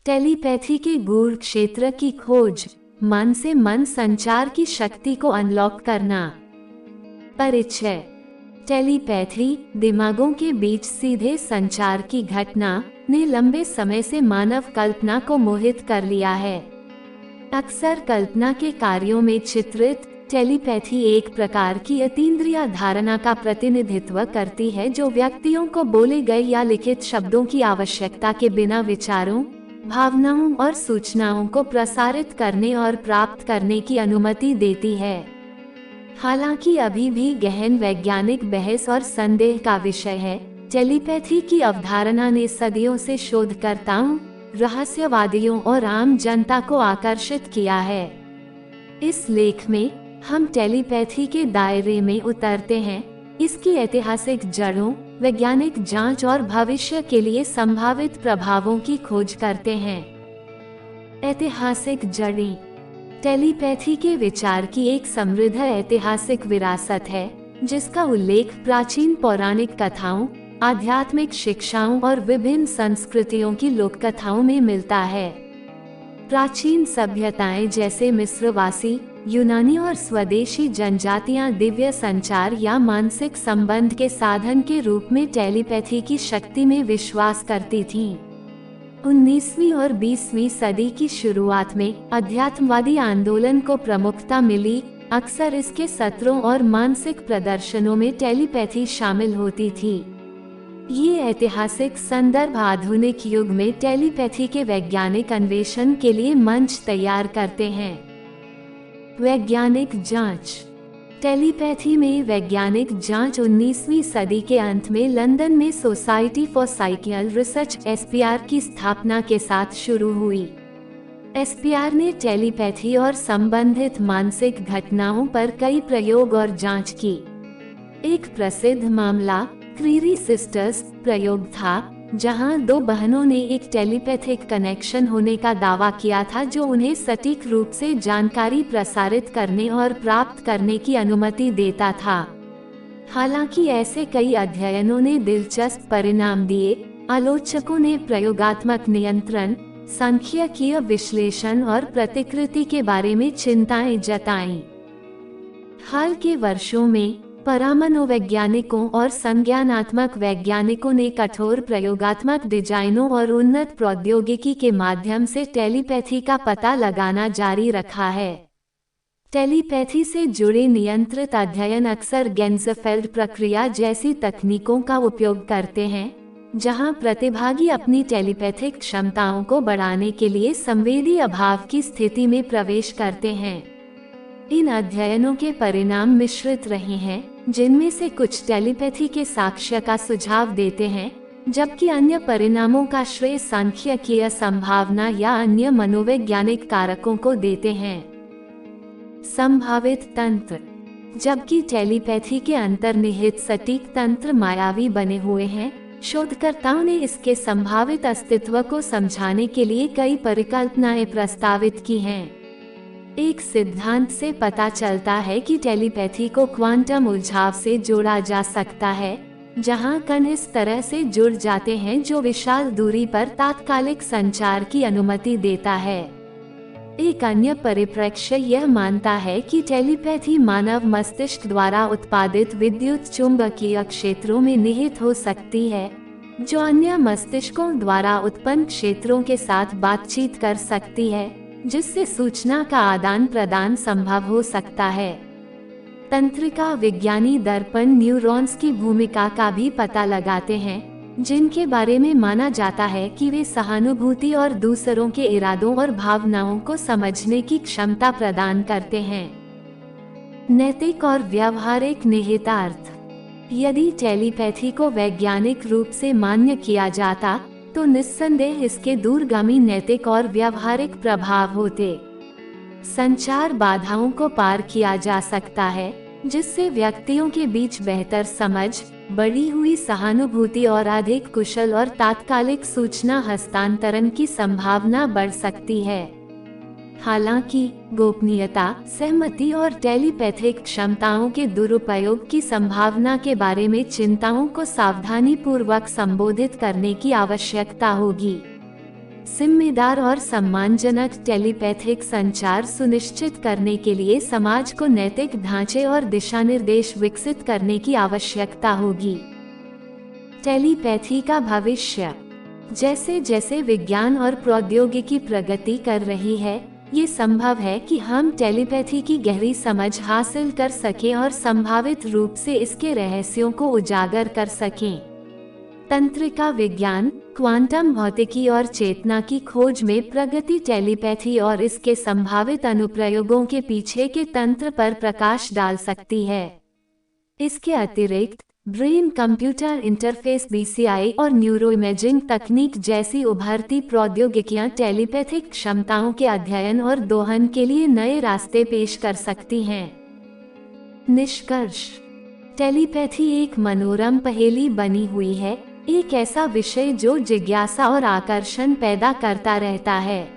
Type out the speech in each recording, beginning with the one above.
Telepathy के गूढ़ क्षेत्र की खोज, मन से मन संचार की शक्ति को अनलॉक करना। परिचय। टेलीपैथी दिमागों के बीच सीधे संचार की घटना ने लंबे समय से मानव कल्पना को मोहित कर लिया है। अक्सर कल्पना के कार्यों में चित्रित टेलीपैथी एक प्रकार की अतीन्द्रिय धारणा का प्रतिनिधित्व करती है, जो व्यक्तियों को बोले गए या लिखित शब्दों की आवश्यकता के बिना विचारों, भावनाओं और सूचनाओं को प्रसारित करने और प्राप्त करने की अनुमति देती है। हालांकि अभी भी गहन वैज्ञानिक बहस और संदेह का विषय है, टेलीपैथी की अवधारणा ने सदियों से शोधकर्ताओं, रहस्यवादियों और आम जनता को आकर्षित किया है। इस लेख में हम टेलीपैथी के दायरे में उतरते हैं, इसकी ऐतिहासिक जड़ों, वैज्ञानिक जांच और भविष्य के लिए संभावित प्रभावों की खोज करते हैं। ऐतिहासिक जड़ें। टेलीपैथी के विचार की एक समृद्ध ऐतिहासिक विरासत है, जिसका उल्लेख प्राचीन पौराणिक कथाओं, आध्यात्मिक शिक्षाओं और विभिन्न संस्कृतियों की लोककथाओं में मिलता है। प्राचीन सभ्यताएं जैसे मिस्रवासी, यूनानी और स्वदेशी जनजातियां दिव्य संचार या मानसिक संबंध के साधन के रूप में टेलीपैथी की शक्ति में विश्वास करती थीं। 19वीं और 20वीं सदी की शुरुआत में अध्यात्मवादी आंदोलन को प्रमुखता मिली। अक्सर इसके सत्रों और मानसिक प्रदर्शनों में टेलीपैथी शामिल होती थी। ये ऐतिहासिक संदर्भ आधुनिक युग में टेलीपैथी के वैज्ञानिक अन्वेषण के लिए मंच तैयार करते हैं। वैज्ञानिक जांच। टेलीपैथी में वैज्ञानिक जांच 19वीं सदी के अंत में लंदन में सोसाइटी फॉर साइकियल रिसर्च (SPR) की स्थापना के साथ शुरू हुई। SPR ने टेलीपैथी और संबंधित मानसिक घटनाओं पर कई प्रयोग और जांच की। एक प्रसिद्ध मामला क्रीरी सिस्टर्स प्रयोग था, जहां दो बहनों ने एक टेलीपैथिक कनेक्शन होने का दावा किया था, जो उन्हें सटीक रूप से जानकारी प्रसारित करने और प्राप्त करने की अनुमति देता था। हालांकि ऐसे कई अध्ययनों ने दिलचस्प परिणाम दिए। आलोचकों ने प्रयोगात्मक नियंत्रण, सांख्यिकीय विश्लेषण और प्रतिकृति के बारे में चिंताएं जताईं। हाल के वर्षों में परामनोवैज्ञानिकों और संज्ञानात्मक वैज्ञानिकों ने कठोर प्रयोगात्मक डिजाइनों और उन्नत प्रौद्योगिकी के माध्यम से टेलीपैथी का पता लगाना जारी रखा है। टेलीपैथी से जुड़े नियंत्रित अध्ययन अक्सर गेंसेफेल्ड प्रक्रिया जैसी तकनीकों का उपयोग करते हैं, जहां प्रतिभागी अपनी टेलीपैथिक क्षमताओं को बढ़ाने के लिए संवेदी अभाव की स्थिति में प्रवेश करते हैं। इन अध्ययनों के परिणाम मिश्रित रहे हैं, जिनमें से कुछ टेलीपैथी के साक्ष्य का सुझाव देते हैं, जबकि अन्य परिणामों का श्रेय सांख्यिकीय संभावना या अन्य मनोवैज्ञानिक कारकों को देते हैं। संभावित तंत्र। जबकि टेलीपैथी के अंतर्निहित सटीक तंत्र मायावी बने हुए हैं, शोधकर्ताओं ने इसके संभावित अस्तित्व को समझाने के लिए कई परिकल्पनाएं प्रस्तावित की हैं। एक सिद्धांत से पता चलता है कि टेलीपैथी को क्वांटम उलझाव से जोड़ा जा सकता है, जहां कण इस तरह से जुड़ जाते हैं जो विशाल दूरी पर तात्कालिक संचार की अनुमति देता है। एक अन्य परिप्रेक्ष्य यह मानता है कि टेलीपैथी मानव मस्तिष्क द्वारा उत्पादित विद्युत चुंबकीय क्षेत्रों में निहित हो सकती है, जो अन्य मस्तिष्कों द्वारा उत्पन्न क्षेत्रों के साथ बातचीत कर सकती है, जिससे सूचना का आदान प्रदान संभव हो सकता है। तंत्रिका विज्ञानी दर्पण न्यूरॉन्स की भूमिका का भी पता लगाते हैं, जिनके बारे में माना जाता है कि वे सहानुभूति और दूसरों के इरादों और भावनाओं को समझने की क्षमता प्रदान करते हैं। नैतिक और व्यावहारिक निहितार्थ। यदि टेलीपैथी को वैज्ञानिक रूप से मान्य किया जाता, तो निस्संदेह इसके दूरगामी नैतिक और व्यावहारिक प्रभाव होते। संचार बाधाओं को पार किया जा सकता है, जिससे व्यक्तियों के बीच बेहतर समझ, बढ़ी हुई सहानुभूति और अधिक कुशल और तात्कालिक सूचना हस्तांतरण की संभावना बढ़ सकती है। हालांकि गोपनीयता, सहमति और टेलीपैथिक क्षमताओं के दुरुपयोग की संभावना के बारे में चिंताओं को सावधानीपूर्वक संबोधित करने की आवश्यकता होगी। जिम्मेदार और सम्मानजनक टेलीपैथिक संचार सुनिश्चित करने के लिए समाज को नैतिक ढांचे और दिशानिर्देश विकसित करने की आवश्यकता होगी। टेलीपैथी का भविष्य। जैसे जैसे विज्ञान और प्रौद्योगिकी प्रगति कर रही है, ये संभव है कि हम टेलीपैथी की गहरी समझ हासिल कर सकें और संभावित रूप से इसके रहस्यों को उजागर कर सकें। तंत्रिका विज्ञान, क्वांटम भौतिकी और चेतना की खोज में प्रगति टेलीपैथी और इसके संभावित अनुप्रयोगों के पीछे के तंत्र पर प्रकाश डाल सकती है। इसके अतिरिक्त ब्रेन कंप्यूटर इंटरफेस (BCI) और न्यूरोइमेजिंग तकनीक जैसी उभरती प्रौद्योगिकियां टेलीपैथिक क्षमताओं के अध्ययन और दोहन के लिए नए रास्ते पेश कर सकती हैं। निष्कर्ष। टेलीपैथी एक मनोरम पहेली बनी हुई है, एक ऐसा विषय जो जिज्ञासा और आकर्षण पैदा करता रहता है।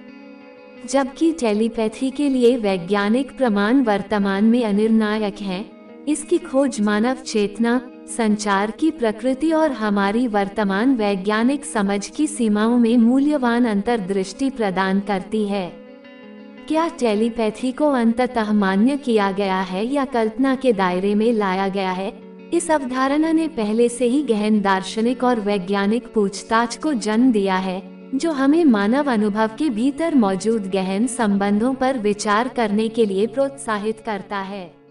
जबकि टेलीपैथी के लिए वैज्ञानिक प्रमाण वर्तमान में अनिर्णायक हैं, इसकी खोज मानव चेतना, संचार की प्रकृति और हमारी वर्तमान वैज्ञानिक समझ की सीमाओं में मूल्यवान अंतर्दृष्टि प्रदान करती है। क्या टेलीपैथी को अंततः मान्य किया गया है या कल्पना के दायरे में लाया गया है? इस अवधारणा ने पहले से ही गहन दार्शनिक और वैज्ञानिक पूछताछ को जन्म दिया है, जो हमें मानव अनुभव के भीतर मौजूद गहन संबंधों पर विचार करने के लिए प्रोत्साहित करता है।